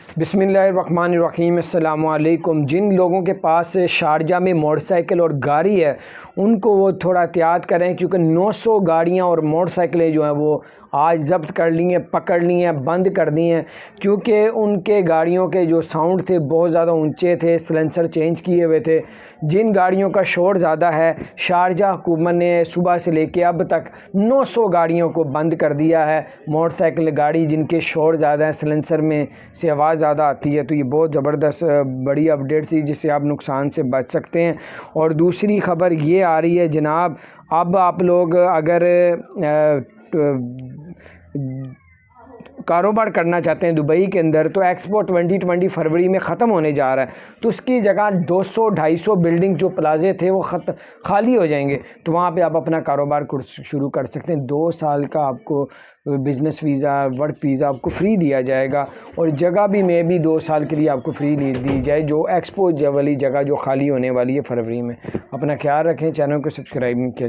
बिस्मिल्लाहिर्रहमानिर्रहीम। अस्सलाम वालेकुम। जिन लोगों के पास शारजा में मोटरसाइकिल और गाड़ी है उनको वो थोड़ा एहतियात करें, क्योंकि 900 गाड़ियाँ और मोटरसाइकिलें जो हैं वो आज ज़ब्त कर ली हैं, पकड़ ली हैं, बंद कर दी हैं, क्योंकि उनके गाड़ियों के जो साउंड थे बहुत ज़्यादा ऊंचे थे, सिलेंसर चेंज किए हुए थे। जिन गाड़ियों का शोर ज़्यादा है, शारजा हुकूमत ने सुबह से लेके अब तक 900 गाड़ियों को बंद कर दिया है। मोटरसाइकिल गाड़ी जिनके शोर ज़्यादा है, सिलेंसर में से आवाज़ ज़्यादा आती है, तो ये बहुत ज़बरदस्त बड़ी अपडेट थी जिससे आप नुकसान से बच सकते हैं। और दूसरी ख़बर ये आ रही है जनाब, अब आप लोग अगर कारोबार करना चाहते हैं दुबई के अंदर, तो एक्सपो 2020 फरवरी में ख़त्म होने जा रहा है, तो उसकी जगह 200-250 बिल्डिंग जो प्लाजे थे वो खाली हो जाएंगे, तो वहाँ पे आप अपना कारोबार शुरू कर सकते हैं। 2 साल का आपको बिज़नेस वीज़ा, वर्क वीज़ा आपको फ्री दिया जाएगा, और जगह भी में भी 2 साल के लिए आपको फ्री दी जाए, जो एक्सपो वाली जगह जो खाली होने वाली है फरवरी में। अपना ख्याल रखें, चैनल को सब्सक्राइब नहीं किया।